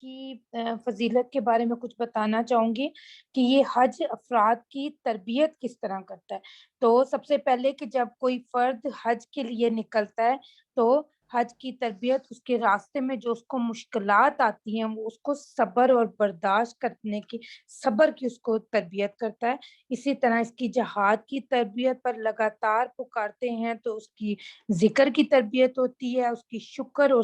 کی فضیلت کے بارے میں کچھ بتانا چاہوں گی کہ یہ حج افراد کی تربیت کس طرح کرتا ہے۔ تو سب سے پہلے کہ جب کوئی فرد حج کے لیے نکلتا ہے تو حج کی تربیت اس کے راستے میں جو اس کو مشکلات آتی ہیں وہ اس کو صبر اور برداشت کرنے کی، صبر کی اس کو تربیت کرتا ہے۔ اسی طرح اس کی جہاد کی تربیت پر لگاتار پکارتے ہیں تو اس کی ذکر کی تربیت ہوتی ہے، اس کی شکر اور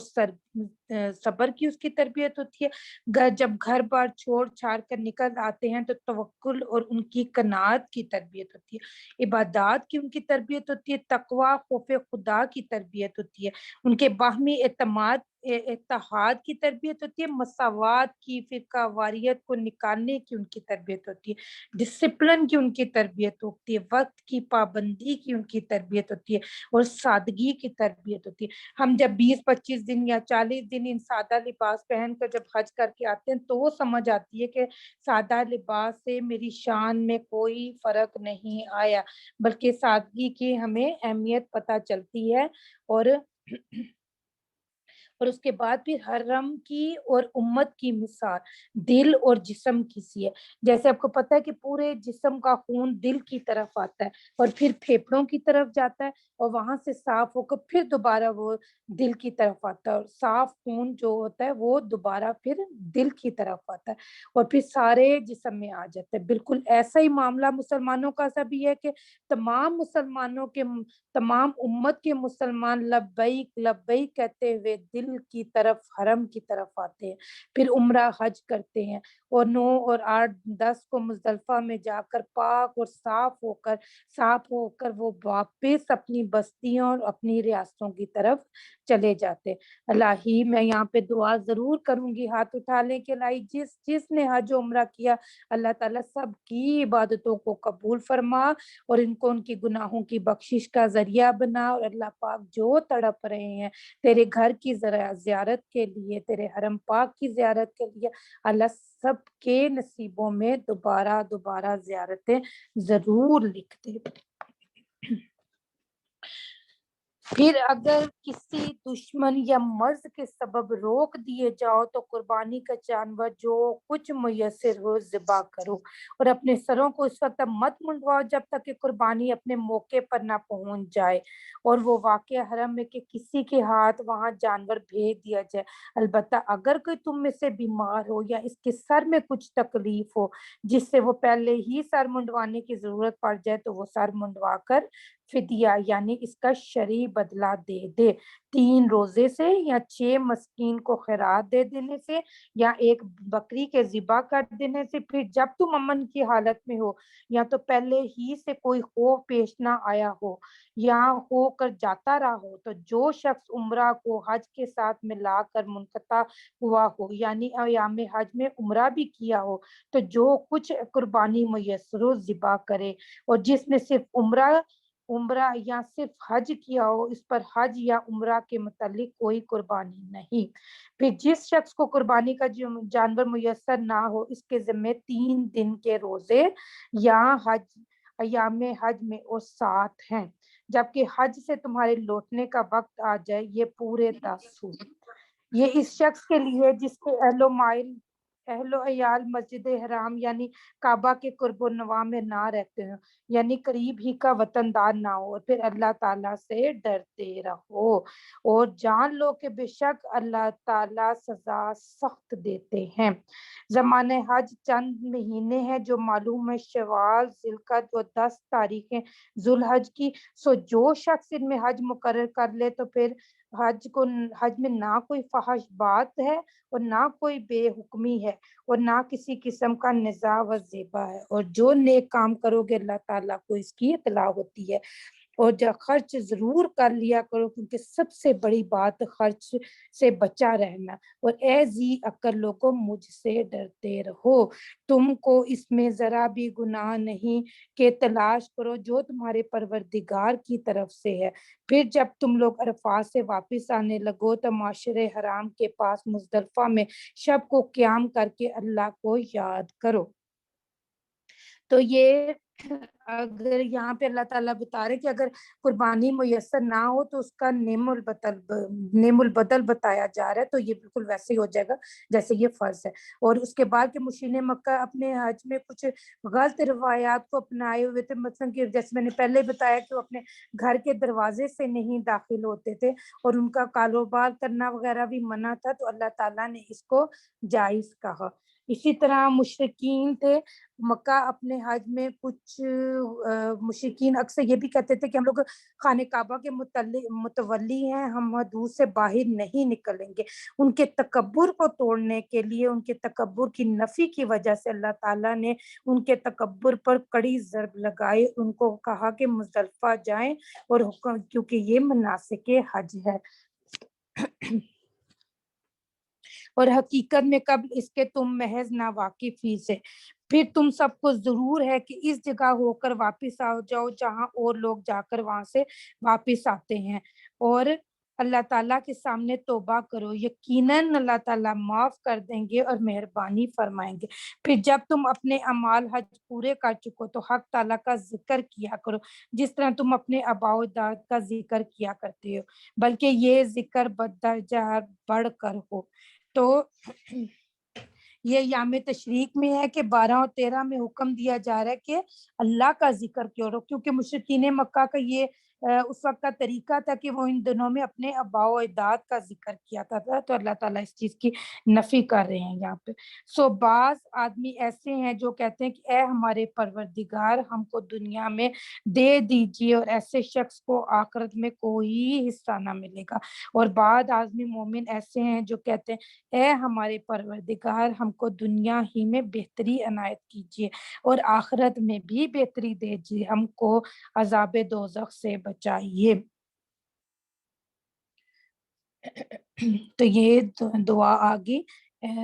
صبر کی اس کی تربیت ہوتی ہے۔ جب گھر بار چھوڑ چھاڑ کر نکل آتے ہیں تو توکل اور ان کی قناعت کی تربیت ہوتی ہے، عبادات کی ان کی تربیت ہوتی ہے، تقوی خوف خدا کی تربیت ہوتی ہے، ان کے باہمی اتحاد کی تربیت ہوتی ہے، مساوات کی، فرقہ واریت کو نکالنے کی ان کی تربیت ہوتی ہے، ڈسپلن کی ان کی تربیت ہوتی ہے، وقت کی پابندی کی ان کی تربیت ہوتی ہے اور سادگی کی تربیت ہوتی ہے۔ ہم جب 20-25 دن یا 40 دن ان سادہ لباس پہن کر جب حج کر کے آتے ہیں تو وہ سمجھ آتی ہے کہ سادہ لباس سے میری شان میں کوئی فرق نہیں آیا، بلکہ سادگی کی ہمیں اہمیت پتہ چلتی ہے۔ اور اس کے بعد پھر حرم کی اور امت کی مثال دل اور جسم کی سی ہے۔ جیسے آپ کو پتہ ہے کہ پورے جسم کا خون دل کی طرف آتا ہے اور پھر پھیپھڑوں کی طرف جاتا ہے اور وہاں سے صاف ہو کر پھر دوبارہ وہ دل کی طرف آتا ہے، اور صاف خون جو ہوتا ہے وہ دوبارہ پھر دل کی طرف آتا ہے اور پھر سارے جسم میں آ جاتا ہے۔ بالکل ایسا ہی معاملہ مسلمانوں کا سا بھی ہے کہ تمام مسلمانوں کے، تمام امت کے مسلمان لبیک لبیک کہتے ہوئے دل کی طرف، حرم کی طرف آتے ہیں، پھر عمرہ حج کرتے ہیں اور 9 اور 8 10 کو مزدلفہ میں جا کر پاک اور صاف ہو کر وہ واپس اپنی بستیوں اور اپنی ریاستوں کی طرف چلے جاتے۔ اللہ ہی میں یہاں پہ دعا ضرور کروں گی، ہاتھ اٹھا لیں کہ لائی جس نے حج و عمرہ کیا اللہ تعالیٰ سب کی عبادتوں کو قبول فرما اور ان کو ان کی گناہوں کی بخشش کا ذریعہ بنا، اور اللہ پاک جو تڑپ رہے ہیں تیرے گھر کی زیارت کے لیے، تیرے حرم پاک کی زیارت کے لیے، اللہ سب کے نصیبوں میں دوبارہ دوبارہ زیارتیں ضرور لکھ دے۔ پھر اگر کسی دشمن یا مرض کے سبب روک دیے جاؤ تو قربانی کا جانور جو کچھ میسر ہو ذبح کرو، اور اپنے سروں کو اس وقت مت منڈواؤ جب تک کہ قربانی اپنے موقع پر نہ پہنچ جائے اور وہ واقع حرم میں کہ کسی کے ہاتھ وہاں جانور بھیج دیا جائے۔ البتہ اگر کوئی تم میں سے بیمار ہو یا اس کے سر میں کچھ تکلیف ہو جس سے وہ پہلے ہی سر منڈوانے کی ضرورت پڑ جائے تو وہ سر منڈوا کر فدیہ یعنی اس کا شرعی بدلہ دے دے، 3 روزے سے یا 6 مسکین کو خیرات دے دینے سے یا ایک بکری کے ذبح کر دینے سے۔ پھر جب تم امن کی حالت میں ہو یا تو پہلے ہی سے کوئی خوف پیش نہ آیا ہو یا ہو کر جاتا رہا ہو، تو جو شخص عمرہ کو حج کے ساتھ ملا کر منقطع ہوا ہو یعنی ایام حج میں عمرہ بھی کیا ہو تو جو کچھ قربانی میسر ہو ذبح کرے، اور جس نے صرف عمرہ یا صرف حج کیا ہو اس پر حج یا عمرہ کے متعلق کوئی قربانی نہیں۔ پھر جس شخص کو قربانی کا جانور میسر نہ ہو اس کے ذمے 3 دن کے روزے یا ایام حج میں اور 7 ہیں، جبکہ حج سے تمہارے لوٹنے کا وقت آ جائے یہ پورے 10 ہو۔ یہ اس شخص کے لیے جس کے اہل و عیال مسجد حرام یعنی کعبہ کے قرب و نواح میں نہ رہتے ہیں، یعنی قریب ہی کا وطن دار نہ ہو، اور پھر اللہ تعالیٰ سے ڈرتے رہو اور جان لو کہ بے شک اللہ تعالیٰ سزا سخت دیتے ہیں۔ زمانہ حج چند مہینے ہیں جو معلوم ہے، شوال، ذوالقعدہ و 10 تاریخیں ذوالحج کی، سو جو شخص ان میں حج مقرر کر لے تو پھر حج میں نہ کوئی فحش بات ہے اور نہ کوئی بے حکمی ہے اور نہ کسی قسم کا نزاع و زیبا ہے، اور جو نیک کام کرو گے اللہ تعالیٰ کو اس کی اطلاع ہوتی ہے۔ اور جو خرچ ضرور کر لیا کرو کیونکہ سب سے بڑی بات خرچ سے بچا رہنا، اور اے ذی عقل لوگوں مجھ سے ڈرتے رہو، تم کو اس میں ذرا بھی گناہ نہیں کہ تلاش کرو جو تمہارے پروردگار کی طرف سے ہے۔ پھر جب تم لوگ عرفات سے واپس آنے لگو تو معشر حرام کے پاس مزدلفہ میں شب کو قیام کر کے اللہ کو یاد کرو۔ تو یہ اگر یہاں پہ اللہ تعالیٰ بتا رہے کہ اگر قربانی میسر نہ ہو تو اس کا نیم البدل بتایا جا رہا ہے، تو یہ بالکل ویسے ہی ہو جائے گا جیسے یہ فرض ہے۔ اور اس کے بعد کہ مشرکین مکہ اپنے حج میں کچھ غلط روایات کو اپنائے ہوئے تھے، مثلا کہ جیسے میں نے پہلے بتایا کہ وہ اپنے گھر کے دروازے سے نہیں داخل ہوتے تھے اور ان کا کاروبار کرنا وغیرہ بھی منع تھا، تو اللہ تعالیٰ نے اس کو جائز کہا۔ اسی طرح مشرکین تھے مکہ اپنے حج میں، کچھ مشرکین اکثر یہ بھی کہتے تھے کہ ہم لوگ خانہ کعبہ کے متولی ہیں، ہم حدود سے باہر نہیں نکلیں گے۔ ان کے تکبر کو توڑنے کے لیے، ان کے تکبر کی نفی کی وجہ سے اللہ تعالیٰ نے ان کے تکبر پر کڑی ضرب لگائی، ان کو کہا کہ مزدلفہ جائیں، اور حکم کیونکہ یہ مناسک حج ہے۔ اور حقیقت میں قبل اس کے تم محض ناواقف ہی سے، پھر تم سب کو ضرور ہے کہ اس جگہ ہو کر واپس آ جاؤ جہاں اور لوگ جا کر وہاں سے واپس آتے ہیں، اور اللہ تعالیٰ کے سامنے توبہ کرو، یقیناً اللہ تعالیٰ معاف کر دیں گے اور مہربانی فرمائیں گے۔ پھر جب تم اپنے اعمال حج پورے کر چکو تو حق تعالیٰ کا ذکر کیا کرو جس طرح تم اپنے آباء و اجداد کا ذکر کیا کرتے ہو، بلکہ یہ ذکر بدرجہ بڑھ کر ہو۔ تو یہ یام تشریق میں ہے کہ 12 اور 13 میں حکم دیا جا رہا ہے کہ اللہ کا ذکر کیوں رہو، کیونکہ مشرکین مکہ کا یہ اس وقت کا طریقہ تھا کہ وہ ان دنوں میں اپنے آباء و اجداد کا ذکر کیا تھا، تو اللہ تعالیٰ اس چیز کی نفی کر رہے ہیں یہاں پہ۔ بعض آدمی ایسے ہیں جو کہتے ہیں کہ اے ہمارے پروردگار ہم کو دنیا میں دے دیجیے، اور ایسے شخص کو آخرت میں کوئی حصہ نہ ملے گا۔ اور بعض آدمی مومن ایسے ہیں جو کہتے ہیں اے ہمارے پروردگار ہم کو دنیا ہی میں بہتری عنایت کیجیے اور آخرت میں بھی بہتری دیجیے، ہم کو عذاب دوزخ سے بچائیے۔ تو یہ دعا آگی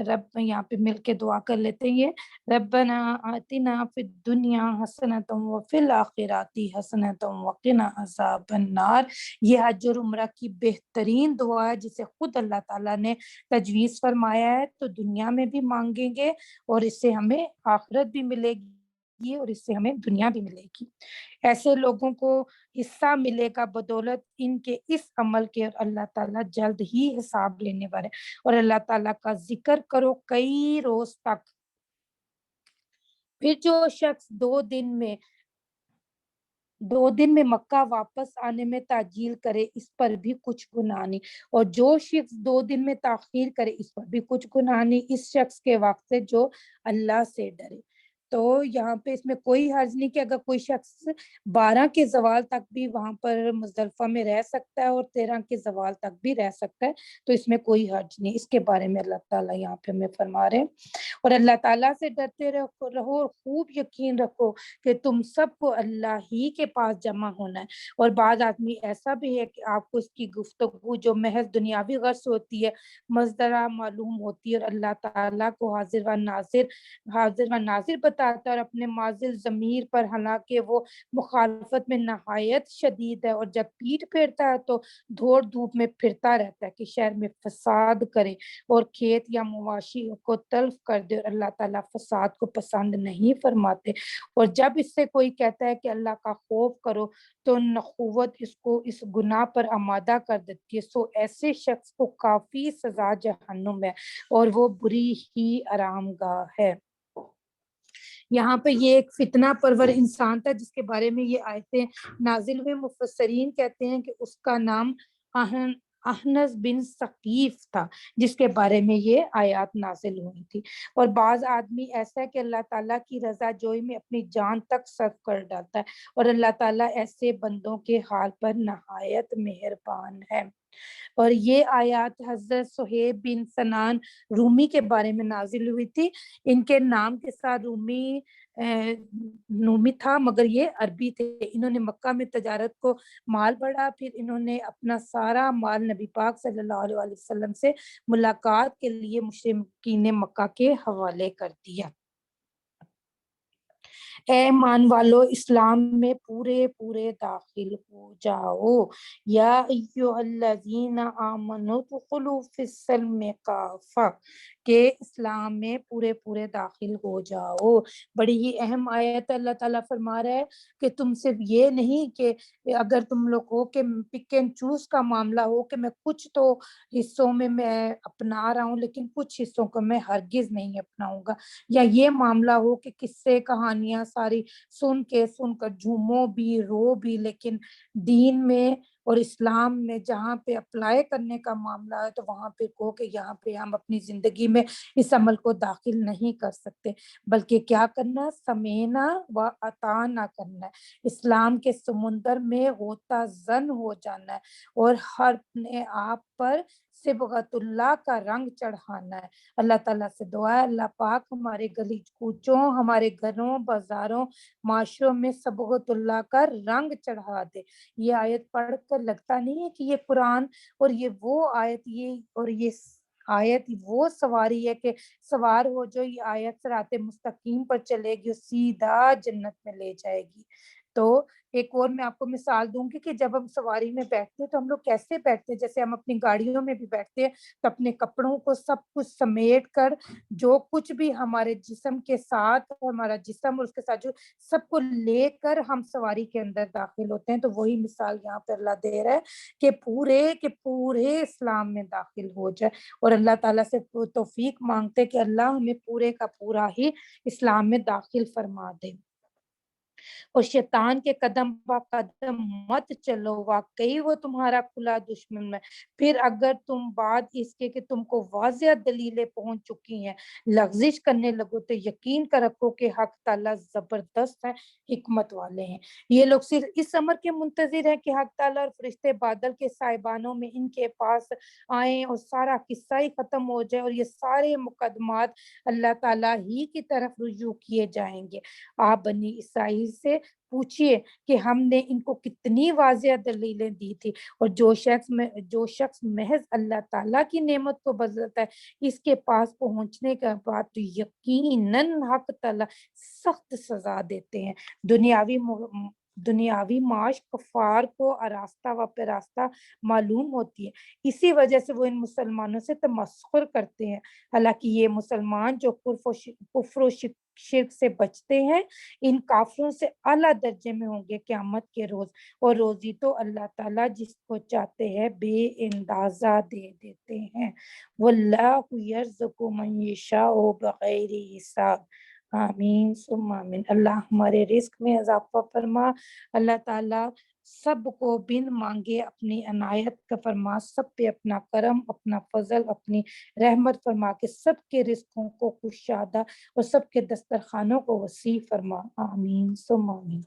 رب یہاں پہ مل کے دعا کر لیتے ہیں، ربنا آتنا فی الدنیا حسنۃ وفی الآخرۃ حسنۃ وقنا عذاب النار۔ یہ حج اور عمرہ کی بہترین دعا ہے جسے خود اللہ تعالیٰ نے تجویز فرمایا ہے، تو دنیا میں بھی مانگیں گے اور اس سے ہمیں آخرت بھی ملے گی اور اس سے ہمیں دنیا بھی ملے گی۔ ایسے لوگوں کو حصہ ملے گا بدولت ان کے اس عمل کے، اور اللہ تعالیٰ جلد ہی حساب لینے والے۔ اور اللہ تعالیٰ کا ذکر کرو کئی روز تک۔ پھر جو شخص 2 دن میں مکہ واپس آنے میں تاجیل کرے اس پر بھی کچھ گناہ نہیں، اور جو شخص 2 دن میں تاخیر کرے اس پر بھی کچھ گناہ نہیں، اس شخص کے وقت سے جو اللہ سے ڈرے۔ تو یہاں پہ اس میں کوئی حرج نہیں کہ اگر کوئی شخص 12 کے زوال تک بھی وہاں پر مزدلفہ میں رہ سکتا ہے اور 13 کے زوال تک بھی رہ سکتا ہے، تو اس میں کوئی حرج نہیں۔ اس کے بارے میں اللہ تعالیٰ یہاں پہ ہمیں فرما رہے ہیں۔ اور اللہ تعالیٰ سے ڈرتے رہو اور خوب یقین رکھو کہ تم سب کو اللہ ہی کے پاس جمع ہونا ہے۔ اور بعض آدمی ایسا بھی ہے کہ آپ کو اس کی گفتگو جو محض دنیاوی غرض ہوتی ہے مزدرہ معلوم ہوتی ہے، اور اللہ تعالیٰ کو حاضر و ناظر بتاتا ہے، اور اپنے ماضل ضمیر پر، حالانکہ وہ مخالفت میں نہایت شدید ہے، اور جب پیٹ پھیرتا ہے تو دھوڑ دھوپ میں پھرتا رہتا ہے کہ شہر میں فساد کرے اور کھیت یا مواشی کو تلف کر دے، اور اللہ تعالیٰ فساد کو پسند نہیں فرماتے۔ اور جب اس سے کوئی کہتا ہے کہ اللہ کا خوف کرو تو نخوت اس کو اس گناہ پر آمادہ کر دیتی ہے، سو ایسے شخص کو کافی سزا جہنم ہے اور وہ بری ہی آرام گاہ ہے۔ یہاں پہ یہ ایک فتنہ پرور انسان تھا جس کے بارے میں یہ آیتیں نازل ہوئے۔ مفسرین کہتے ہیں کہ اس کا نام احنس بن ثقیف تھا جس کے بارے میں یہ آیات نازل ہوئی تھی۔ اور بعض آدمی ایسا ہے کہ اللہ تعالیٰ کی رضا جوئی میں اپنی جان تک صرف کر ڈالتا ہے، اور اللہ تعالیٰ ایسے بندوں کے حال پر نہایت مہربان ہے۔ اور یہ آیات حضرت صہیب بن سنان رومی کے بارے میں نازل ہوئی تھی۔ ان کے نام کے ساتھ رومی تھا مگر یہ عربی تھے۔ انہوں نے مکہ میں تجارت کو مال بڑھا، پھر انہوں نے اپنا سارا مال نبی پاک صلی اللہ علیہ وسلم سے ملاقات کے لیے مشرکین مکہ کے حوالے کر دیا۔ اے ایمان والو اسلام میں پورے پورے داخل ہو جاؤ، یا ایھا الذین آمنوا ادخلوا فی السلم کافہ، کہ اسلام میں پورے پورے داخل ہو جاؤ۔ بڑی ہی اہم آیت اللہ تعالیٰ فرما رہا ہے کہ تم صرف یہ نہیں کہ اگر تم لوگ ہو کہ پک اینڈ چوز کا معاملہ ہو کہ میں کچھ تو حصوں میں اپنا رہا ہوں لیکن کچھ حصوں کو میں ہرگز نہیں اپناؤں گا، یا یہ معاملہ ہو کہ قصے کہانیاں ساری سن کر جھومو بھی رو بھی، لیکن دین میں اور اسلام میں جہاں پہ اپلائی کرنے کا معاملہ ہے تو وہاں پہ کہو کہ یہاں پہ ہم اپنی زندگی میں اس عمل کو داخل نہیں کر سکتے، بلکہ کیا کرنا، سمینا و اطاعنا کرنا ہے، اسلام کے سمندر میں غوطہ زن ہو جانا ہے اور ہر اپنے آپ پر صبغت اللہ کا رنگ چڑھانا ہے۔ اللہ تعالیٰ سے دعا ہے اللہ پاک ہمارے گلی کوچوں، ہمارے گھروں، بازاروں، معاشروں میں صبغت اللہ کا رنگ چڑھا دے۔ یہ آیت پڑھ کر لگتا نہیں ہے کہ یہ قرآن اور یہ وہ آیت، یہ آیت وہ سواری ہے کہ سوار ہو جو یہ آیت صراط مستقیم پر چلے گی اور سیدھا جنت میں لے جائے گی۔ تو ایک اور میں آپ کو مثال دوں گی کہ جب ہم سواری میں بیٹھتے ہیں تو ہم لوگ کیسے بیٹھتے ہیں، جیسے ہم اپنی گاڑیوں میں بھی بیٹھتے ہیں تو اپنے کپڑوں کو سب کچھ سمیٹ کر جو کچھ بھی ہمارے جسم کے ساتھ، ہمارا جسم اور اس کے ساتھ جو سب کو لے کر ہم سواری کے اندر داخل ہوتے ہیں، تو وہی مثال یہاں پہ اللہ دے رہا ہے کہ پورے اسلام میں داخل ہو جائے، اور اللہ تعالیٰ سے توفیق مانگتے کہ اللہ ہمیں پورے کا پورا ہی اسلام میں داخل فرما دے۔ اور شیطان کے قدم با قدم مت چلو، واقعی وہ تمہارا کھلا دشمن ہے، پھر اگر تم بعد اس کے کہ تم کو واضح دلیلیں پہنچ چکی ہیں لغزش کرنے لگو تو یقین کر رکھو کہ حق تعالیٰ زبردست ہے، حکمت والے ہیں۔ یہ لوگ صرف اس امر کے منتظر ہیں کہ حق تعالیٰ اور فرشتے بادل کے سائبانوں میں ان کے پاس آئیں اور سارا قصہ ہی ختم ہو جائے اور یہ سارے مقدمات اللہ تعالیٰ ہی کی طرف رجوع کیے جائیں گے۔ آپ بنی اسرائیل سے پوچھئے کہ ہم نے ان کو کتنی واضح دلیلیں دی تھی، اور جو شخص محض اللہ تعالیٰ کی نعمت کو بدلتا ہے اس کے پاس پہنچنے کے بعد تو یقیناً حق تعالیٰ سخت سزا دیتے ہیں۔ دنیاوی معاش کفار کو آراستہ و پیراستہ معلوم ہوتی ہے، اسی وجہ سے وہ ان مسلمانوں سے تمسخر کرتے ہیں، حالانکہ یہ مسلمان جو کفر و شرک سے بچتے ہیں ان کافروں سے اعلیٰ درجے میں ہوں گے قیامت کے روز، اور روزی تو اللہ تعالیٰ جس کو چاہتے ہیں بے اندازہ دے دیتے ہیں۔ واللہ یرزق من یشاء بغیر حساب، آمین ثم آمین۔ اللہ ہمارے رزق میں اضافہ فرما، اللہ تعالیٰ سب کو بن مانگے اپنی عنایت کا فرما، سب پہ اپنا کرم، اپنا فضل، اپنی رحمت فرما کے سب کے رزقوں کو کشادہ اور سب کے دسترخوانوں کو وسیع فرما، آمین ثم آمین۔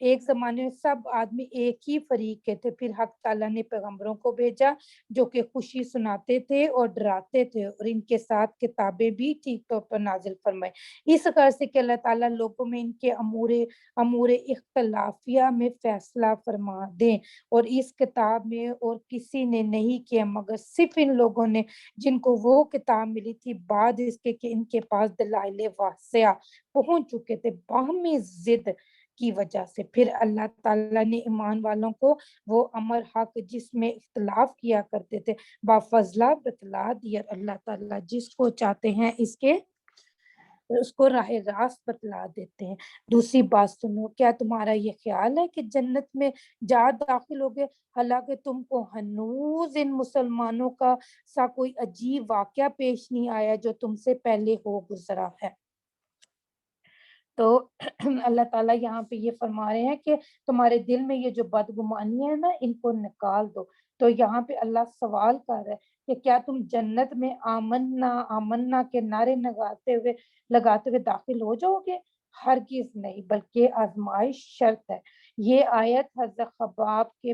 ایک زمانے میں سب آدمی ایک ہی فریق کے تھے، پھر حق تعالیٰ نے پیغمبروں کو بھیجا جو کہ خوشی سناتے تھے اور ڈراتے تھے، اور ان کے ساتھ کتابیں بھی ٹھیک طور پر نازل فرمائی، اس غرض سے کہ اللہ تعالیٰ لوگوں میں ان کے امور اختلافیہ میں فیصلہ فرما دیں، اور اس کتاب میں اور کسی نے نہیں کیا مگر صرف ان لوگوں نے جن کو وہ کتاب ملی تھی بعد اس کے کہ ان کے پاس دلائل واضح پہنچ چکے تھے باہمی ضد کی وجہ سے۔ پھر اللہ تعالیٰ نے ایمان والوں کو وہ امر حق جس میں اختلاف کیا کرتے تھے بافضلہ بتلا دیا، اللہ تعالیٰ جس کو چاہتے ہیں اس کو راہ راست بتلا دیتے ہیں۔ دوسری بات سنو، کیا تمہارا یہ خیال ہے کہ جنت میں جا داخل ہوگے حالانکہ تم کو ہنوز ان مسلمانوں کا سا کوئی عجیب واقعہ پیش نہیں آیا جو تم سے پہلے ہو گزرا ہے؟ تو اللہ تعالیٰ یہاں پہ یہ فرما رہے ہیں کہ تمہارے دل میں یہ جو بدگمانی ہے نا ان کو نکال دو۔ تو یہاں پہ اللہ سوال کر رہا ہے کہ کیا تم جنت میں آمنا آمنا کے نعرے لگاتے ہوئے داخل ہو جاؤ گے؟ ہرگز نہیں، بلکہ آزمائش شرط ہے۔ یہ آیت حضرت خباب کے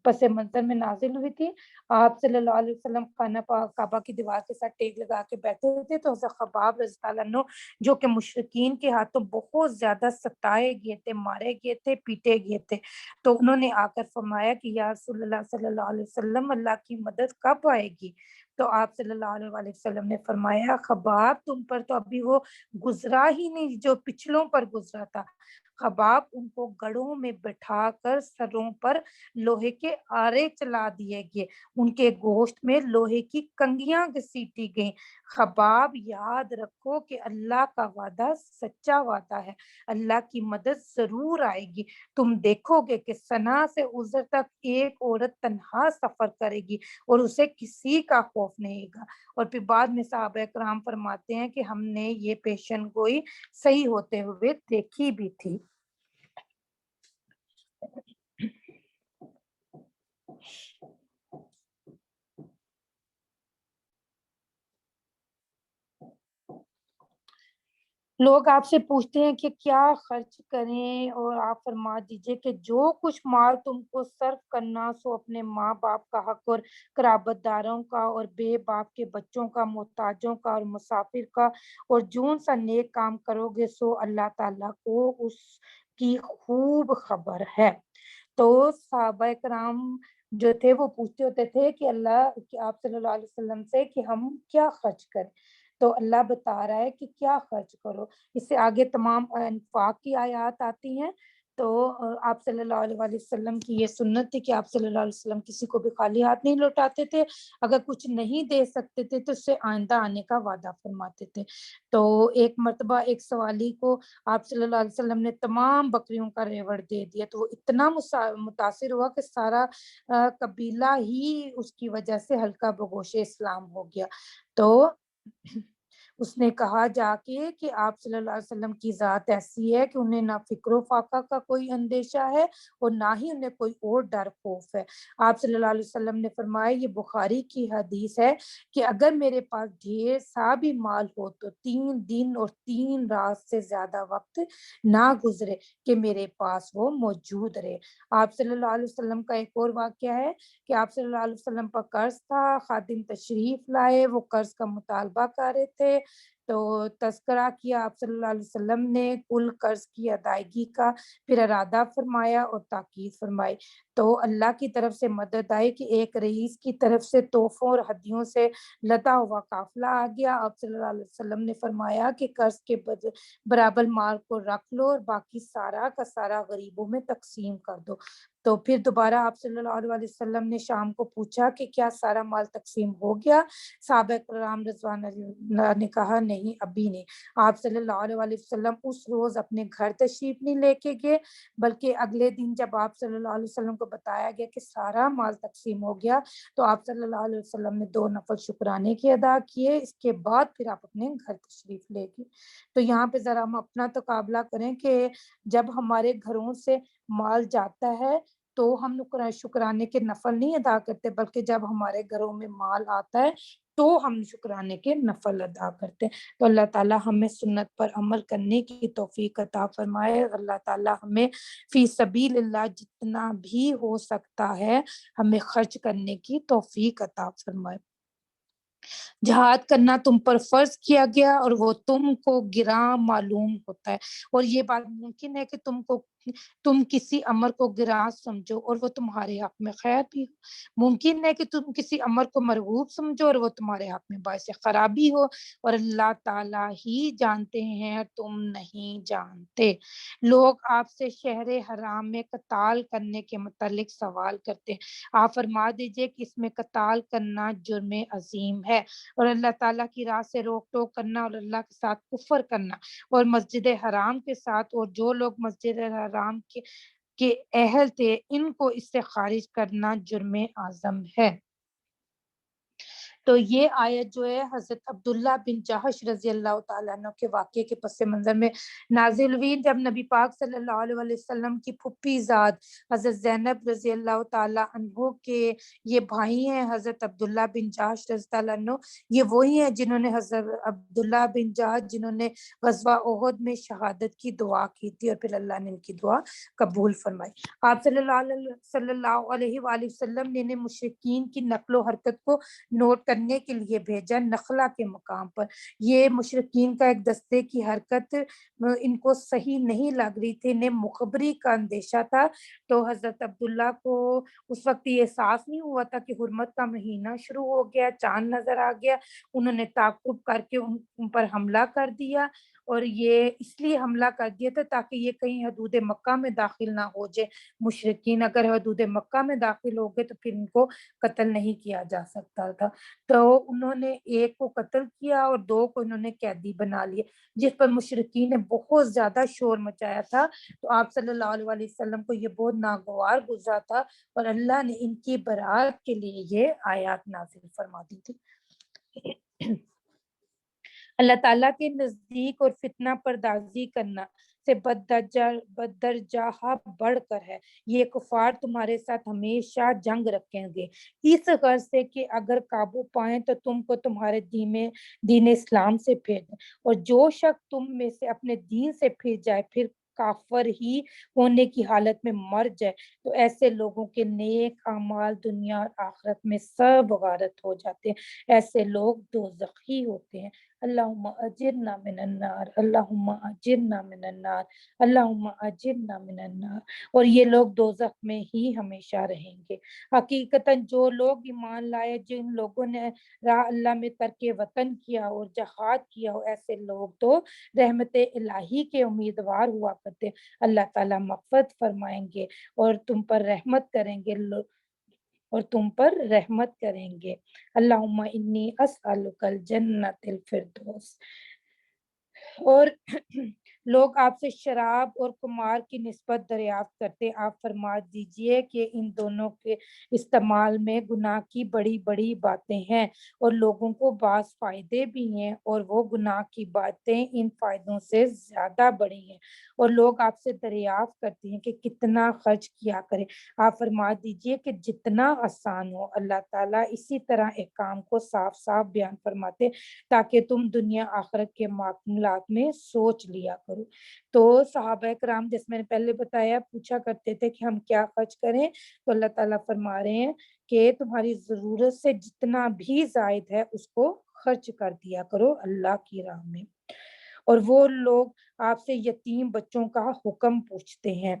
پس منظر میں نازل ہوئی تھی۔ آپ صلی اللہ علیہ وسلم خانہ کعبہ کی دیوار کے ساتھ ٹیک لگا کے بیٹھے ہوئے تھے، تو حضرت خباب رضی اللہ عنہ جو کہ مشرکین کے ہاتھوں بہت زیادہ ستائے گئے تھے، مارے گئے تھے، پیٹے گئے تھے، تو انہوں نے آ کر فرمایا کہ یا رسول اللہ صلی اللہ علیہ وسلم اللہ کی مدد کب آئے گی؟ تو آپ صلی اللہ علیہ وآلہ وسلم نے فرمایا خباب تم پر تو ابھی وہ گزرا ہی نہیں جو پچھلوں پر گزرا تھا، خباب ان کو گڑھوں میں بٹھا کر سروں پر لوہے کے آرے چلا دیے گئے، ان کے گوشت میں لوہے کی کنگیاں گھسیٹی گئیں۔ خباب یاد رکھو کہ اللہ کا وعدہ سچا وعدہ ہے، اللہ کی مدد ضرور آئے گی۔ تم دیکھو گے کہ صنعاء سے عذر تک ایک عورت تنہا سفر کرے گی اور اسے کسی کا خوف نہیں گا۔ اور پھر بعد میں صحابہ کرام فرماتے ہیں کہ ہم نے یہ پیشن گوئی صحیح ہوتے ہوئے دیکھی بھی تھی۔ لوگ آپ سے پوچھتے ہیں کہ کیا خرچ کریں، اور آپ فرما دیجئے کہ جو کچھ مال تم کو صرف کرنا سو اپنے ماں باپ کا حق اور قرابت داروں کا اور بے باپ کے بچوں کا، محتاجوں کا اور مسافر کا، اور جون سا نیک کام کرو گے سو اللہ تعالیٰ کو اس کی خوب خبر ہے۔ تو صحابہ کرام جو تھے وہ پوچھتے ہوتے تھے کہ آپ صلی اللہ علیہ وسلم سے کہ ہم کیا خرچ کریں، تو اللہ بتا رہا ہے کہ کیا خرچ کرو۔ اس سے آگے تمام انفاق کی آیات آتی ہیں۔ تو آپ صلی اللہ علیہ وآلہ وسلم کی یہ سنت تھی کہ آپ صلی اللہ علیہ وسلم کسی کو بھی خالی ہاتھ نہیں لوٹاتے تھے، اگر کچھ نہیں دے سکتے تھے تو اس سے آئندہ آنے کا وعدہ فرماتے تھے۔ تو ایک مرتبہ ایک سوالی کو آپ صلی اللہ علیہ وسلم نے تمام بکریوں کا ریوڑ دے دیا، تو وہ اتنا متاثر ہوا کہ سارا قبیلہ ہی اس کی وجہ سے ہلکا بگوش اسلام ہو گیا۔ تو اس نے کہا جا کے کہ آپ صلی اللہ علیہ وسلم کی ذات ایسی ہے کہ انہیں نہ فکر و فاقہ کا کوئی اندیشہ ہے اور نہ ہی انہیں کوئی اور ڈر خوف ہے۔ آپ صلی اللہ علیہ وسلم نے فرمایا، یہ بخاری کی حدیث ہے کہ اگر میرے پاس ڈھیر سا بھی مال ہو تو 3 دن اور 3 رات سے زیادہ وقت نہ گزرے کہ میرے پاس وہ موجود رہے۔ آپ صلی اللہ علیہ وسلم کا ایک اور واقعہ ہے کہ آپ صلی اللہ علیہ وسلم پر قرض تھا، خادم تشریف لائے، وہ قرض کا مطالبہ کر رہے تھے، تو تذکرہ کیا آپ صلی اللہ علیہ وسلم نے کل قرض کی ادائیگی کا، پھر ارادہ فرمایا اور تاکید فرمائی۔ تو اللہ کی طرف سے مدد آئی کہ ایک رئیس کی طرف سے تحفوں اور ہدیوں سے لدا ہوا قافلہ آ گیا۔ آپ صلی اللہ علیہ وسلم نے فرمایا کہ قرض کے برابر مال کو رکھ لو اور باقی سارا کا سارا غریبوں میں تقسیم کر دو۔ تو پھر دوبارہ آپ صلی اللہ علیہ وسلم نے شام کو پوچھا کہ کیا سارا مال تقسیم ہو گیا؟ صحابہ کرام رضوان اللہ نے کہا نہیں، ابھی نہیں۔ آپ صلی اللہ علیہ وسلم اس روز اپنے گھر تشریف نہیں لے کے گئے، بلکہ اگلے دن جب آپ صلی اللہ علیہ وسلم کو بتایا گیا کہ سارا مال تقسیم ہو گیا، تو آپ صلی اللہ علیہ وسلم نے 2 نفل شکرانے کی ادا کیے، اس کے بعد پھر آپ اپنے گھر تشریف لے گئے۔ تو یہاں پہ ذرا ہم اپنا تقابلہ کریں کہ جب ہمارے گھروں سے مال جاتا ہے تو ہم شکرانے کے نفل نہیں ادا کرتے، بلکہ جب ہمارے گھروں میں مال آتا ہے تو ہم شکرانے کے نفل ادا کرتے ہیں۔ تو اللہ تعالیٰ ہمیں سنت پر عمل کرنے کی توفیق عطا فرمائے۔ اللہ تعالیٰ ہمیں فی سبیل اللہ جتنا بھی ہو سکتا ہے ہمیں خرچ کرنے کی توفیق عطا فرمائے۔ جہاد کرنا تم پر فرض کیا گیا اور وہ تم کو گراں معلوم ہوتا ہے، اور یہ بات ممکن ہے کہ تم کسی امر کو گراں سمجھو اور وہ تمہارے حق میں خیر بھی ہو، ممکن ہے کہ تم کسی امر کو مرغوب سمجھو اور وہ تمہارے حق میں باعث خرابی ہو، اور اللہ تعالیٰ ہی جانتے ہیں تم نہیں جانتے۔ لوگ آپ سے شہر حرام میں قتال کرنے کے متعلق سوال کرتے ہیں، آپ فرما دیجئے کہ اس میں قتال کرنا جرم عظیم ہے، اور اللہ تعالیٰ کی راہ سے روک ٹوک کرنا اور اللہ کے ساتھ کفر کرنا اور مسجد حرام کے ساتھ اور جو لوگ مسجد حرام کے اہل تھے ان کو اس سے خارج کرنا جرم اعظم ہے۔ تو یہ آیت جو ہے حضرت عبداللہ بن جہش رضی اللہ تعالیٰ عنہ کے واقعے کے پس منظر میں نازل ہوئی، جب نبی پاک صلی اللہ علیہ وسلم کی پھپھی زاد حضرت زینب رضی اللہ تعالیٰ عنہ کے یہ بھائی ہیں حضرت عبداللہ بن جہش رضی اللہ عنہ، یہ وہی ہیں جنہوں نے حضرت عبداللہ بن جہش جنہوں نے غزوہ احد میں شہادت کی دعا کی تھی، اور پھر اللہ نے ان کی دعا قبول فرمائی۔ آپ صلی اللہ علیہ وسلم نے مشرکین کی نقل و حرکت کو نوٹ کرنے کے لیے بھیجا نخلا کے مقام پر۔ یہ مشرکین کا ایک دستے کی حرکت ان کو صحیح نہیں لگ رہی تھی، انہیں مخبری کا اندیشہ تھا۔ تو حضرت عبداللہ کو اس وقت یہ احساس نہیں ہوا تھا کہ حرمت کا مہینہ شروع ہو گیا، چاند نظر آ گیا۔ انہوں نے تعاقب کر کے ان پر حملہ کر دیا، اور یہ اس لیے حملہ کر دیا تھا تاکہ یہ کہیں حدود مکہ میں داخل نہ ہو جائے۔ مشرکین اگر حدود مکہ میں داخل ہو گئے تو پھر ان کو قتل نہیں کیا جا سکتا تھا۔ تو انہوں نے ایک کو قتل کیا اور دو کو انہوں نے قیدی بنا لیے، جس پر مشرکین نے بہت زیادہ شور مچایا تھا۔ تو آپ صلی اللہ علیہ وسلم کو یہ بہت ناگوار گزرا تھا، اور اللہ نے ان کی برات کے لیے یہ آیات نازل فرما دی تھی۔ اللہ تعالیٰ کے نزدیک اور فتنہ پردازی کرنا سے بددرجہ بڑھ کر ہے، یہ کفار تمہارے ساتھ ہمیشہ جنگ رکھیں گے، اس غرض سے کہ اگر قابو پائیں تو تم کو تمہارے دین اسلام سے پھیر دیں، اور جو شخص تم میں سے اپنے دین سے پھر جائے، پھر کافر ہی ہونے کی حالت میں مر جائے، تو ایسے لوگوں کے نیک اعمال دنیا اور آخرت میں سب غارت ہو جاتے ہیں، ایسے لوگ دوزخی ہوتے ہیں۔ اللہم اجرنا من النار، اللہم اجرنا من النار، اللہم اجرنا من النار۔ اور یہ لوگ دوزخ میں ہی ہمیشہ رہیں گے۔ حقیقتاً جو لوگ ایمان لائے، جن لوگوں نے راہ اللہ میں ترک وطن کیا اور جہاد کیا، ایسے لوگ تو رحمت الہی کے امیدوار ہوا کرتے، اللہ تعالیٰ مغفرت فرمائیں گے اور تم پر رحمت کریں گے، اللہم انی اسألک الجنت الفردوس۔ اور لوگ آپ سے شراب اور قمار کی نسبت دریافت کرتے، آپ فرما دیجئے کہ ان دونوں کے استعمال میں گناہ کی بڑی بڑی باتیں ہیں، اور لوگوں کو بعض فائدے بھی ہیں، اور وہ گناہ کی باتیں ان فائدوں سے زیادہ بڑی ہیں۔ اور لوگ آپ سے دریافت کرتے ہیں کہ کتنا خرچ کیا کریں، آپ فرما دیجئے کہ جتنا آسان ہو۔ اللہ تعالیٰ اسی طرح احکام کو صاف صاف بیان فرماتے تاکہ تم دنیا آخرت کے معاملات میں سوچ لیا کرو۔ تو صحابہ کرام، جس میں نے پہلے بتایا، پوچھا کرتے تھے کہ ہم کیا خرچ کریں، تو اللہ تعالیٰ فرما رہے ہیں کہ تمہاری ضرورت سے جتنا بھی زائد ہے اس کو خرچ کر دیا کرو اللہ کی راہ میں۔ اور وہ لوگ آپ سے یتیم بچوں کا حکم پوچھتے ہیں۔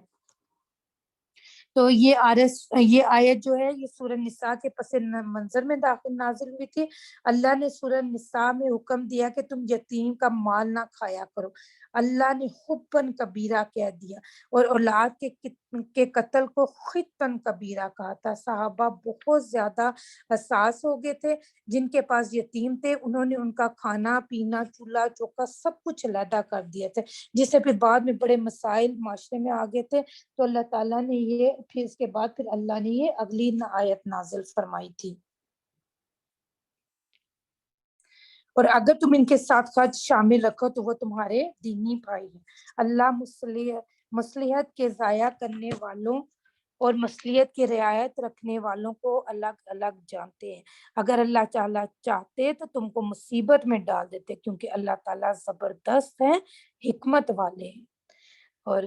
تو یہ آیت جو ہے یہ سورہ نساء کے پس منظر میں نازل ہوئی تھی۔ اللہ نے سورہ نساء میں حکم دیا کہ تم یتیم کا مال نہ کھایا کرو، اللہ نے حباً کبیرہ کہہ دیا، اور اولاد کے قتل کو خطاً کبیرہ کہا تھا۔ صحابہ بہت زیادہ حساس ہو گئے تھے، جن کے پاس یتیم تھے انہوں نے ان کا کھانا پینا، چولہا چوکا سب کچھ علیحدہ کر دیا تھے، جس سے پھر بعد میں بڑے مسائل معاشرے میں آ گئے تھے۔ تو اللہ تعالیٰ نے پھر اس کے بعد اللہ نے یہ اگلی آیت نازل فرمائی تھی، اور اگر تم ان کے ساتھ خرچ شامل رکھو تو وہ تمہارے دینی بھائی ہیں۔ اللہ مصلحت کے ضائع کرنے والوں اور مصلحت کی رعایت رکھنے والوں کو الگ الگ جانتے ہیں۔ اگر اللہ تعالیٰ چاہتے تو تم کو مصیبت میں ڈال دیتے، کیونکہ اللہ تعالیٰ زبردست ہیں، حکمت والے ہیں۔ اور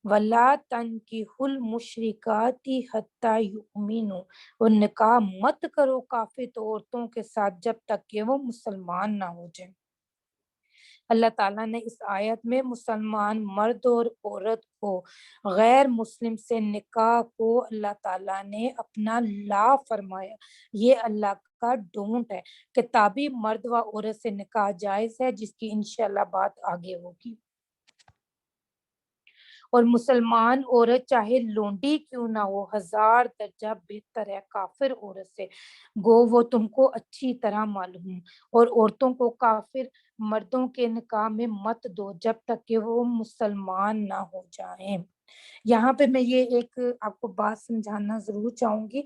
وَلَا تَنْكِحُوا الْمُشْرِكَاتِ حَتَّى يُؤْمِنُوا، اور نکاح مت کرو کافر عورتوں کے ساتھ جب تک کہ وہ مسلمان نہ ہو جائیں۔ اللہ تعالیٰ نے اس آیت میں مسلمان مرد اور عورت کو غیر مسلم سے نکاح کو اللہ تعالیٰ نے اپنا لا فرمایا، یہ اللہ کا ڈونٹ ہے۔ کتابی مرد و عورت سے نکاح جائز ہے، جس کی انشاءاللہ بات آگے ہوگی۔ اور مسلمان عورت چاہے لونڈی کیوں نہ ہو، 1000 درجہ بہتر ہے کافر عورت سے، گو وہ تم کو اچھی طرح معلوم۔ اور عورتوں کو کافر مردوں کے نکاح میں مت دو جب تک کہ وہ مسلمان نہ ہو جائیں۔ یہاں پہ میں یہ ایک آپ کو بات سمجھانا ضرور چاہوں گی،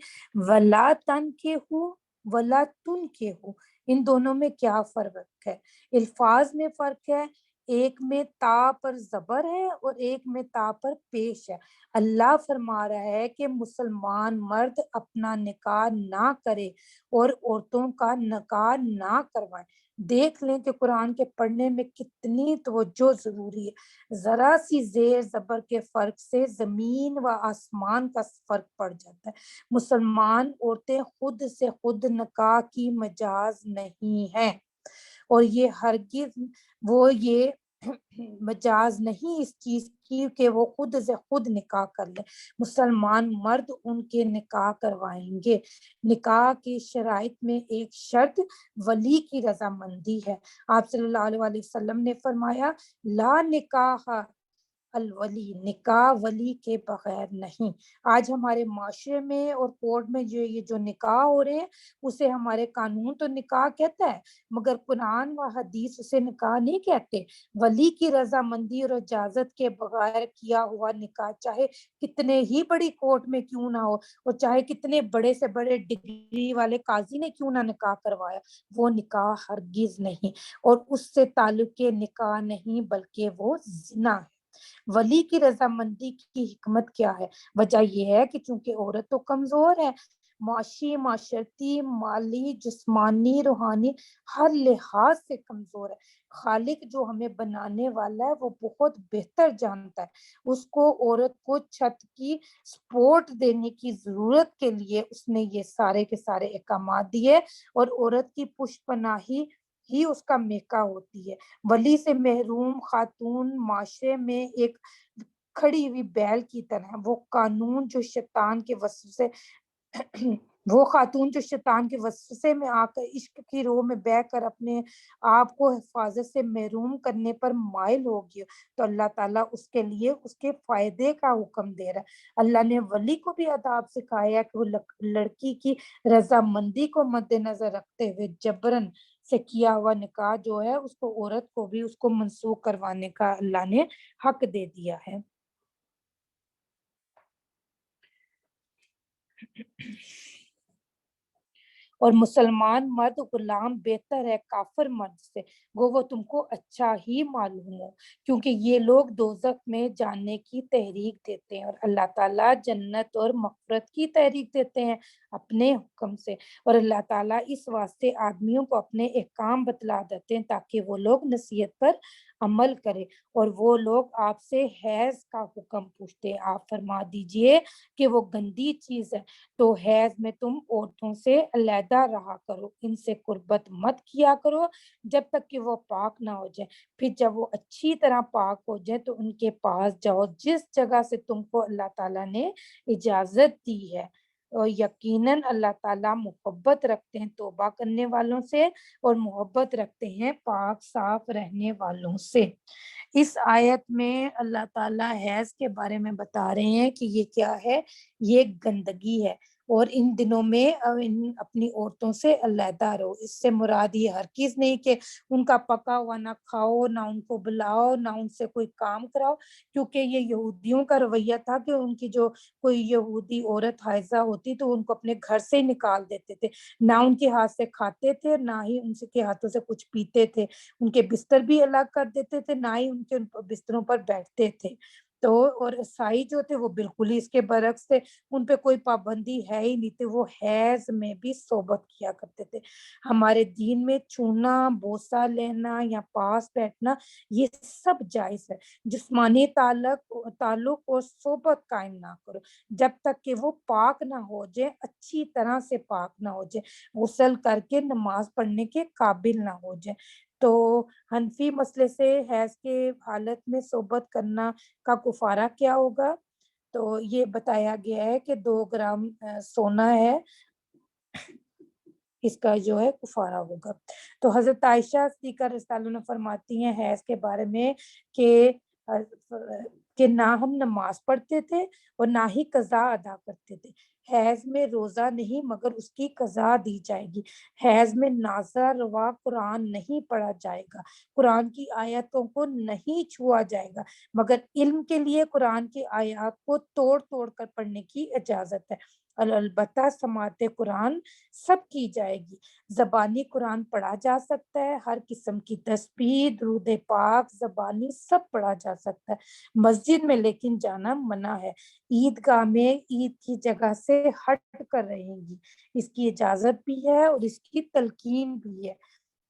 ولا تنکحوا ولا تنکحوا، ان دونوں میں کیا فرق ہے؟ الفاظ میں فرق ہے، ایک میں تا پر زبر ہے اور ایک میں تا پر پیش ہے۔ اللہ فرما رہا ہے کہ مسلمان مرد اپنا نکاح نہ کرے اور عورتوں کا نکاح نہ کروائے۔ دیکھ لیں کہ قرآن کے پڑھنے میں کتنی توجہ ضروری ہے. ذرا سی زیر زبر کے فرق سے زمین و آسمان کا فرق پڑ جاتا ہے. مسلمان عورتیں خود سے خود نکاح کی مجاز نہیں ہیں، اور یہ ہرگز وہ یہ مجاز نہیں اس چیز کی کہ وہ خود سے خود نکاح کر لیں. مسلمان مرد ان کے نکاح کروائیں گے. نکاح کی شرائط میں ایک شرط ولی کی رضامندی ہے. آپ صلی اللہ علیہ وسلم نے فرمایا لا نکاح الولی، نکاح ولی کے بغیر نہیں. آج ہمارے معاشرے میں اور کورٹ میں جو نکاح ہو رہے ہیں اسے ہمارے قانون تو نکاح کہتا ہے، مگر قرآن و حدیث اسے نکاح نہیں کہتے. ولی کی رضامندی اور اجازت کے بغیر کیا ہوا نکاح چاہے کتنے ہی بڑی کورٹ میں کیوں نہ ہو، اور چاہے کتنے بڑے سے بڑے ڈگری والے قاضی نے کیوں نہ نکاح کروایا، وہ نکاح ہرگز نہیں، اور اس سے تعلق نکاح نہیں بلکہ وہ زنا ہے. ولی کی رضامندی کی حکمت کیا ہے؟ وجہ یہ ہے کہ چونکہ عورت تو کمزور ہے، معاشی، معاشرتی، مالی، جسمانی، روحانی ہر لحاظ سے کمزور ہے. خالق جو ہمیں بنانے والا ہے وہ بہت بہتر جانتا ہے. اس کو عورت کو چھت کی سپورٹ دینے کی ضرورت کے لیے اس نے یہ سارے کے سارے احکامات دیے، اور عورت کی پشت پناہی ہی اس کا میکا ہوتی ہے. ولی سے محروم خاتون معاشرے میں ایک کھڑی ہوئی بیل کی طرح، وہ قانون جو شیطان کے وسوسے وہ خاتون جو شیطان کے وسوسے میں آ کر عشق کی روح میں بہ کر اپنے آپ کو حفاظت سے محروم کرنے پر مائل ہوگی، تو اللہ تعالیٰ اس کے لیے اس کے فائدے کا حکم دے رہا ہے. اللہ نے ولی کو بھی آداب سکھایا کہ وہ لڑکی کی رضامندی کو مد نظر رکھتے ہوئے جبرن سے کیا ہوا نکاح جو ہے اس کو عورت کو بھی اس کو منسوخ کروانے کا اللہ نے حق دے دیا ہے. اور مسلمان مرد غلام بہتر ہے کافر مرد سے، گو وہ تم کو اچھا ہی معلوم ہو، کیونکہ یہ لوگ دوزخ میں جانے کی تحریک دیتے ہیں اور اللہ تعالیٰ جنت اور مغفرت کی تحریک دیتے ہیں اپنے حکم سے. اور اللہ تعالیٰ اس واسطے آدمیوں کو اپنے احکام بتلا دیتے ہیں تاکہ وہ لوگ نصیحت پر عمل کرے. اور وہ لوگ آپ سے حیض کا حکم پوچھتے ہیں، آپ فرما دیجئے کہ وہ گندی چیز ہے، تو حیض میں تم عورتوں سے علیحدہ رہا کرو، ان سے قربت مت کیا کرو جب تک کہ وہ پاک نہ ہو جائے. پھر جب وہ اچھی طرح پاک ہو جائے تو ان کے پاس جاؤ جس جگہ سے تم کو اللہ تعالیٰ نے اجازت دی ہے. اور یقیناً اللہ تعالیٰ محبت رکھتے ہیں توبہ کرنے والوں سے اور محبت رکھتے ہیں پاک صاف رہنے والوں سے. اس آیت میں اللہ تعالیٰ حیض کے بارے میں بتا رہے ہیں کہ یہ کیا ہے، یہ گندگی ہے، اور ان دنوں میں اپنی عورتوں سے علیحدہ رہو. اس سے مراد یہ ہرگز نہیں کہ ان کا پکا ہوا نہ کھاؤ، نہ ان کو بلاؤ، نہ ان سے کوئی کام کراؤ، کیونکہ یہ یہودیوں کا رویہ تھا کہ ان کی جو کوئی یہودی عورت حائضہ ہوتی تو ان کو اپنے گھر سے نکال دیتے تھے، نہ ان کے ہاتھ سے کھاتے تھے، نہ ہی ان کے ہاتھوں سے کچھ پیتے تھے، ان کے بستر بھی الگ کر دیتے تھے، نہ ہی ان کے بستروں پر بیٹھتے تھے. تو اور عیسائی جو تھے وہ بالکل ہی اس کے برعکس تھے، ان پہ کوئی پابندی ہے ہی نہیں تھی، وہ حیض میں بھی صحبت کیا کرتے تھے. ہمارے دین میں چھونا، بوسہ لینا یا پاس بیٹھنا یہ سب جائز ہے. جسمانی تعلق اور صحبت قائم نہ کرو جب تک کہ وہ پاک نہ ہو جائے، اچھی طرح سے پاک نہ ہو جائے، غسل کر کے نماز پڑھنے کے قابل نہ ہو جائے. تو حنفی مسئلے سے حیض کے حالت میں صحبت کرنا کا کفارہ کیا ہوگا؟ تو یہ بتایا گیا ہے کہ 2 گرام سونا ہے، اس کا جو ہے کفارہ ہوگا. تو حضرت عائشہ صدیقہ رضی اللہ عنہا فرماتی ہیں حیض کے بارے میں کہ نہ ہم نماز پڑھتے تھے اور نہ ہی قضا ادا کرتے تھے. حیض میں روزہ نہیں مگر اس کی قضا دی جائے گی. حیض میں نازل روا قرآن نہیں پڑھا جائے گا، قرآن کی آیتوں کو نہیں چھوا جائے گا، مگر علم کے لیے قرآن کی آیات کو توڑ توڑ کر پڑھنے کی اجازت ہے. البتہ سماعت قرآن سب کی جائے گی. زبانی قرآن پڑھا جا سکتا ہے، ہر قسم کی تسبیح، درود پاک زبانی سب پڑھا جا سکتا ہے، مسجد میں لیکن جانا منع ہے. عیدگاہ میں عید کی جگہ سے ہٹ کر رہیں گی، اس کی اجازت بھی ہے اور اس کی تلقین بھی ہے.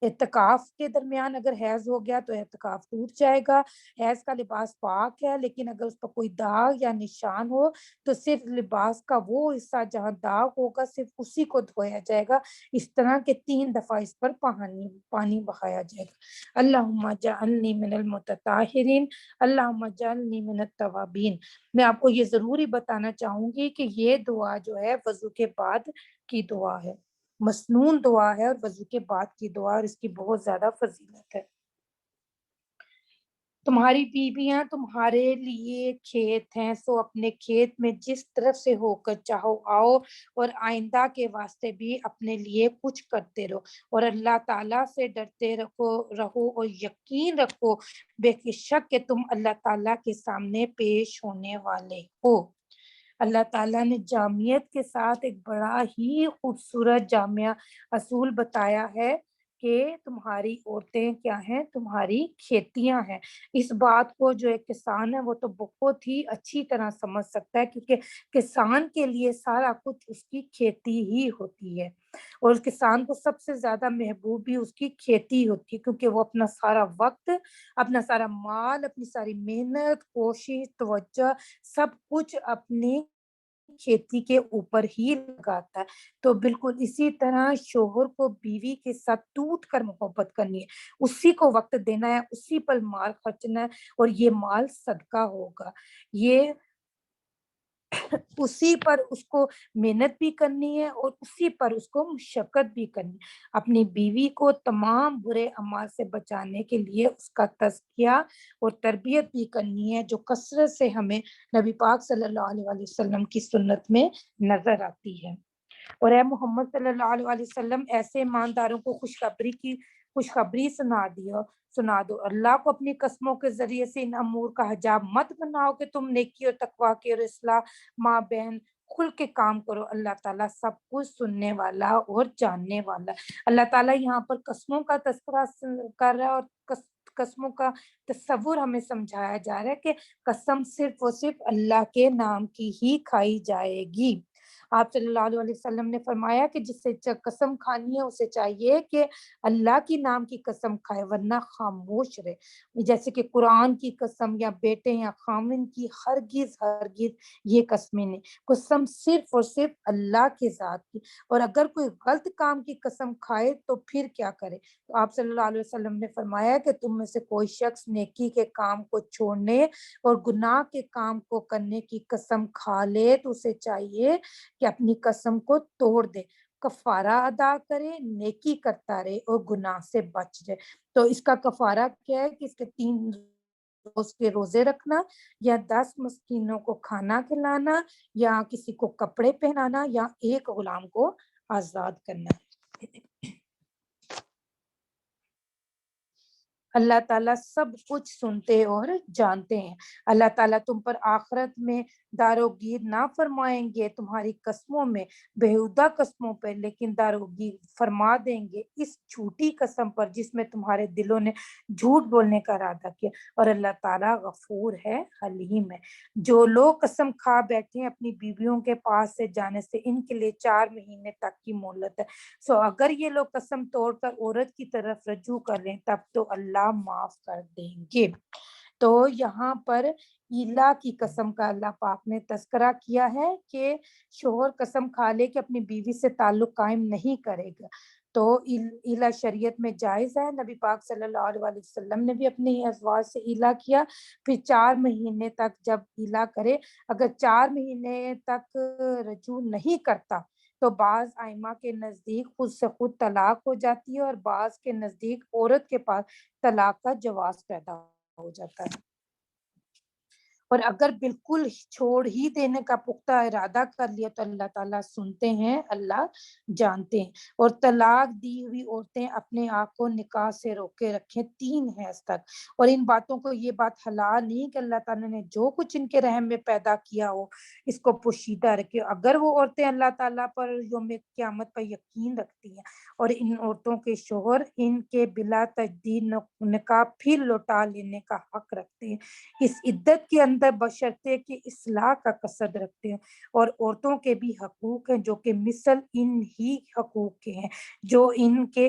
اعتکاف کے درمیان اگر حیض ہو گیا تو اعتکاف ٹوٹ جائے گا۔ حیض کا لباس پاک ہے، لیکن اگر اس پر کوئی داغ یا نشان ہو تو صرف لباس کا وہ حصہ جہاں داغ ہوگا صرف اسی کو دھویا جائے گا۔ اس طرح کے 3 دفعہ اس پر پانی بہایا جائے گا۔ اللہم جعلنی من المتطہرین، اللہم جعلنی من التوابین۔ میں آپ کو یہ ضروری بتانا چاہوں گی کہ یہ دعا جو ہے وضو کے بعد کی دعا ہے، مسنون دعا ہے، اور وضو کے بعد کی دعا، اور اس کی بہت زیادہ فضیلت ہے۔ تمہاری بیویاں تمہارے لیے کھیت ہیں، سو اپنے کھیت میں جس طرف سے ہو کر چاہو آؤ، اور آئندہ کے واسطے بھی اپنے لیے کچھ کرتے رہو، اور اللہ تعالیٰ سے ڈرتے رہو اور یقین رکھو بے شک کہ تم اللہ تعالیٰ کے سامنے پیش ہونے والے ہو۔ اللہ تعالیٰ نے جامعیت کے ساتھ ایک بڑا ہی خوبصورت جامعہ اصول بتایا ہے کہ تمہاری عورتیں کیا ہیں؟ تمہاری کھیتیاں ہیں۔ اس بات کو جو ایک کسان ہے وہ تو بہت ہی اچھی طرح سمجھ سکتا ہے، کیونکہ کسان کے لیے سارا کچھ اس کی کھیتی ہی ہوتی ہے، اور اس کسان کو سب سے زیادہ محبوب بھی اس کی کھیتی ہوتی ہے، کیونکہ وہ اپنا سارا وقت، اپنا سارا مال، اپنی ساری محنت، کوشش، توجہ، سب کچھ اپنی کھیتی کے اوپر ہی لگاتا ہے۔ تو بالکل اسی طرح شوہر کو بیوی کے ساتھ ٹوٹ کر محبت کرنی ہے، اسی کو وقت دینا ہے، اسی پر مال خرچنا ہے، اور یہ مال صدقہ ہوگا، یہ اسی پر اس کو محنت بھی کرنی ہے، اور اسی پر اس کو مشقت بھی کرنی ہے۔ اپنی بیوی کو تمام برے اعمال سے بچانے کے لیے اس کا تزکیہ اور تربیت بھی کرنی ہے، جو کثرت سے ہمیں نبی پاک صلی اللہ علیہ وسلم کی سنت میں نظر آتی ہے۔ اور اے محمد صلی اللہ علیہ وسلم، ایسے ایمانداروں کو خوشخبری سنا دو، اللہ کو اپنی قسموں کے ذریعے سے ان امور کا حجاب مت بناؤ کہ تم نیکی اور تقوی کی اور اصلاح ماں بہن کھل کے کام کرو، اللہ تعالیٰ سب کچھ سننے والا اور جاننے والا۔ اللہ تعالیٰ یہاں پر قسموں کا تذکرہ کر رہا ہے، اور قسموں کا تصور ہمیں سمجھایا جا رہا ہے کہ قسم صرف اور صرف اللہ کے نام کی ہی کھائی جائے گی۔ آپ صلی اللہ علیہ وسلم نے فرمایا کہ جس سے قسم کھانی ہے اسے چاہیے کہ اللہ کی نام کی قسم کھائے، ورنہ خاموش رہے، جیسے کہ قرآن کی قسم یا بیٹے یا خامن کی، ہرگز یہ قسمیں نہیں، قسم صرف اور صرف اللہ کے ذات کی۔ اور اگر کوئی غلط کام کی قسم کھائے تو پھر کیا کرے؟ تو آپ صلی اللہ علیہ وسلم نے فرمایا کہ تم میں سے کوئی شخص نیکی کے کام کو چھوڑنے اور گناہ کے کام کو کرنے کی قسم کھا لے تو اسے چاہیے کہ اپنی قسم کو توڑ دے، کفارہ ادا کرے، نیکی کرتا رہے اور گناہ سے بچ جائے۔ تو اس کا کفارہ کیا ہے کہ اس کے 3 روز کے روزے رکھنا، یا 10 مسکینوں کو کھانا کھلانا، یا کسی کو کپڑے پہنانا، یا ایک غلام کو آزاد کرنا۔ اللہ تعالیٰ سب کچھ سنتے اور جانتے ہیں۔ اللہ تعالیٰ تم پر آخرت میں داروگیر نہ فرمائیں گے تمہاری قسموں میں، بےہودہ قسموں پر، لیکن داروگیر فرما دیں گے اس جھوٹی قسم پر جس میں تمہارے دلوں نے جھوٹ بولنے کا ارادہ کیا، اور اللہ تعالیٰ غفور ہے، حلیم ہے۔ جو لوگ قسم کھا بیٹھے ہیں اپنی بیویوں کے پاس سے جانے سے، ان کے لیے 4 مہینے تک کی مہلت ہے۔ سو اگر یہ لوگ قسم توڑ کر عورت کی طرف رجوع کر لیں تب تو اللہ معاف کر دیں گے۔ تو یہاں پر ایلا کی قسم کا اللہ پاک نے تذکرہ کیا ہے کہ شوہر قسم کھا لے کہ اپنی بیوی سے تعلق قائم نہیں کرے گا، تو ایلا شریعت میں جائز ہے۔ نبی پاک صلی اللہ علیہ وسلم نے بھی اپنے ازواج سے ایلا کیا، پھر 4 مہینے تک جب ایلا کرے، اگر 4 مہینے تک رجوع نہیں کرتا تو بعض ائمہ کے نزدیک خود سے خود طلاق ہو جاتی ہے، اور بعض کے نزدیک عورت کے پاس طلاق کا جواز پیدا ہو جاتا ہے۔ اور اگر بالکل چھوڑ ہی دینے کا پختہ ارادہ کر لیا تو اللہ تعالیٰ سنتے ہیں، اللہ جانتے ہیں۔ اور طلاق دی ہوئی عورتیں اپنے آپ کو نکاح سے روکے رکھیں 3 حیض تک، اور ان باتوں کو یہ بات حلال نہیں کہ اللہ تعالیٰ نے جو کچھ ان کے رحم میں پیدا کیا ہو اس کو پوشیدہ رکھے۔ اگر وہ عورتیں اللہ تعالیٰ پر یوم قیامت پر یقین رکھتی ہیں، اور ان عورتوں کے شوہر ان کے بلا تجدید نکاح پھر لوٹا لینے کا حق رکھتے ہیں، اس عدت کے اندر بشرطے کہ اصلاح کا قصد رکھتے ہیں۔ اور عورتوں کے بھی حقوق ہیں جو کہ مثل ان ہی حقوق کے ہیں جو ان کے